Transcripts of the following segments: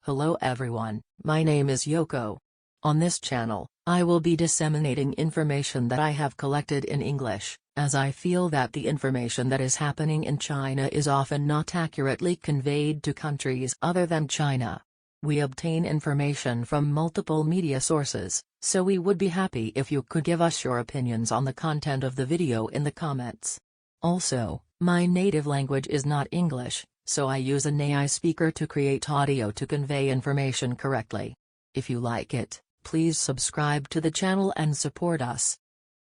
Hello everyone, my name is Yoko. On this channel, I will be disseminating information that I have collected in English, as I feel that the information that is happening in China is often not accurately conveyed to countries other than China. We obtain information from multiple media sources, so we would be happy if you could give us your opinions on the content of the video in the comments. Also, my native language is not English, so I use an AI speaker to create audio to convey information correctly. If you like it, please subscribe to the channel and support us.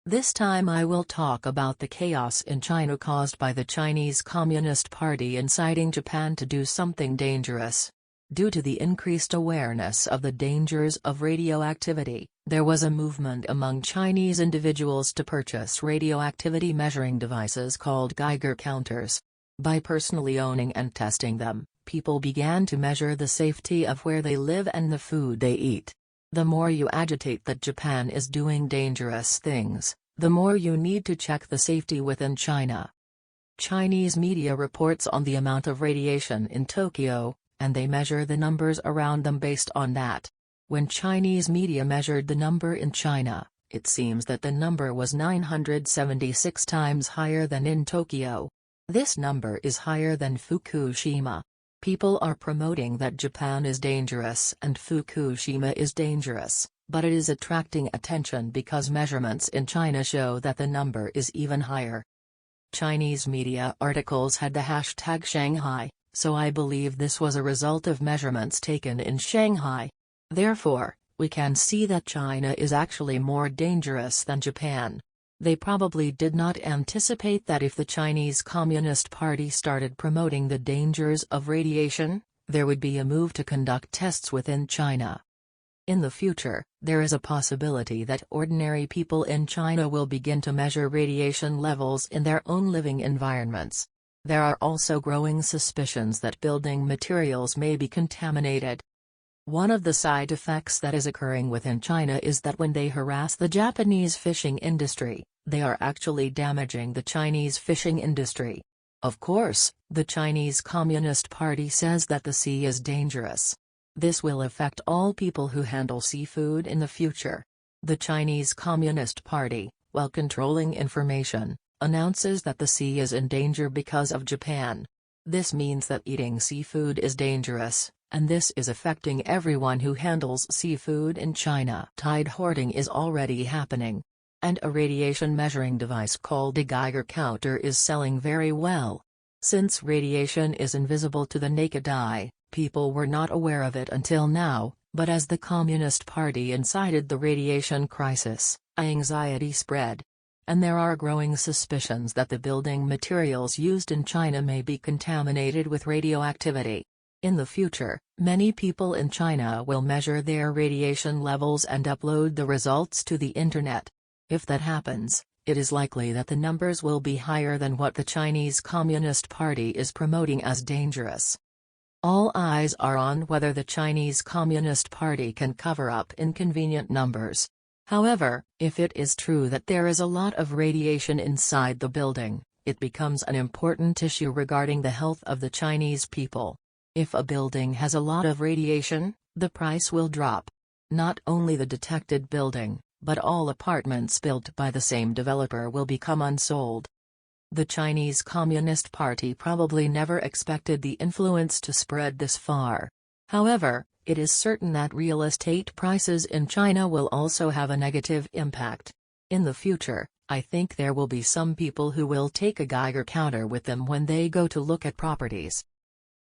This time I will talk about the chaos in China caused by the Chinese Communist Party inciting Japan to do something dangerous. Due to the increased awareness of the dangers of radioactivity, there was a movement among Chinese individuals to purchase radioactivity measuring devices called Geiger counters. By personally owning and testing them, people began to measure the safety of where they live and the food they eat. The more you agitate that Japan is doing dangerous things, the more you need to check the safety within China. Chinese media reports on the amount of radiation in Tokyo, and they measure the numbers around them based on that. When Chinese media measured the number in China, it seems that the number was 976 times higher than in Tokyo. This number is higher than Fukushima. People are promoting that Japan is dangerous and Fukushima is dangerous, but it is attracting attention because measurements in China show that the number is even higher. Chinese media articles had the hashtag Shanghai, so I believe this was a result of measurements taken in Shanghai. Therefore, we can see that China is actually more dangerous than Japan. They probably did not anticipate that if the Chinese Communist Party started promoting the dangers of radiation, there would be a move to conduct tests within China. In the future, there is a possibility that ordinary people in China will begin to measure radiation levels in their own living environments. There are also growing suspicions that building materials may be contaminated. One of the side effects that is occurring within China is that when they harass the Japanese fishing industry, they are actually damaging the Chinese fishing industry. Of course, the Chinese Communist Party says that the sea is dangerous. This will affect all people who handle seafood in the future. The Chinese Communist Party, while controlling information, announces that the sea is in danger because of Japan. This means that eating seafood is dangerous, and this is affecting everyone who handles seafood in China. Tide hoarding is already happening. And a radiation measuring device called a Geiger counter is selling very well. Since radiation is invisible to the naked eye, people were not aware of it until now, but as the Communist Party incited the radiation crisis, anxiety spread. And there are growing suspicions that the building materials used in China may be contaminated with radioactivity. In the future, many people in China will measure their radiation levels and upload the results to the internet. If that happens, it is likely that the numbers will be higher than what the Chinese Communist Party is promoting as dangerous. All eyes are on whether the Chinese Communist Party can cover up inconvenient numbers. However, if it is true that there is a lot of radiation inside the building, it becomes an important issue regarding the health of the Chinese people. If a building has a lot of radiation, the price will drop. Not only the detected building, but all apartments built by the same developer will become unsold. The Chinese Communist Party probably never expected the influence to spread this far. However, it is certain that real estate prices in China will also have a negative impact. In the future, I think there will be some people who will take a Geiger counter with them when they go to look at properties.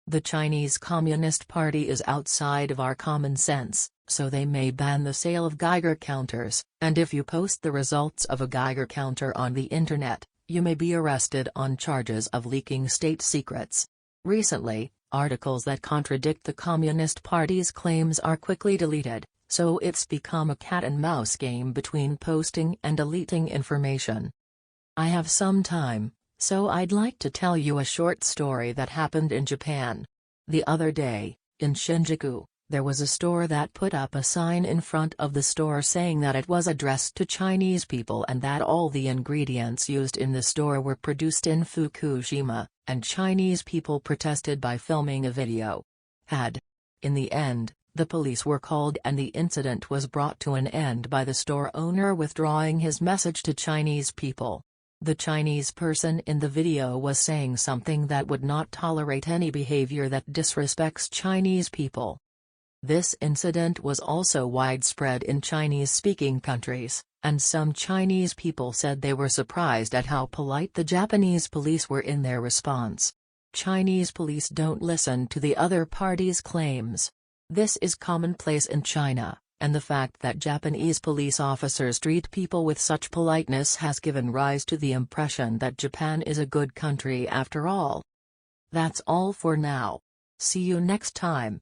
The Chinese Communist Party is outside of our common sense, so they may ban the sale of Geiger counters, and if you post the results of a Geiger counter on the internet, you may be arrested on charges of leaking state secrets. Recently, articles that contradict the Communist Party's claims are quickly deleted, so it's become a cat-and-mouse game between posting and deleting information. I have some time, so I'd like to tell you a short story that happened in Japan. The other day, in Shinjuku, there was a store that put up a sign in front of the store saying that it was addressed to Chinese people and that all the ingredients used in the store were produced in Fukushima, and Chinese people protested by filming a video. Had In the end, the police were called and the incident was brought to an end by the store owner withdrawing his message to Chinese people. The Chinese person in the video was saying something that would not tolerate any behavior that disrespects Chinese people. This incident was also widespread in Chinese-speaking countries, and some Chinese people said they were surprised at how polite the Japanese police were in their response. Chinese police don't listen to the other party's claims. This is commonplace in China, and the fact that Japanese police officers treat people with such politeness has given rise to the impression that Japan is a good country after all. That's all for now. See you next time.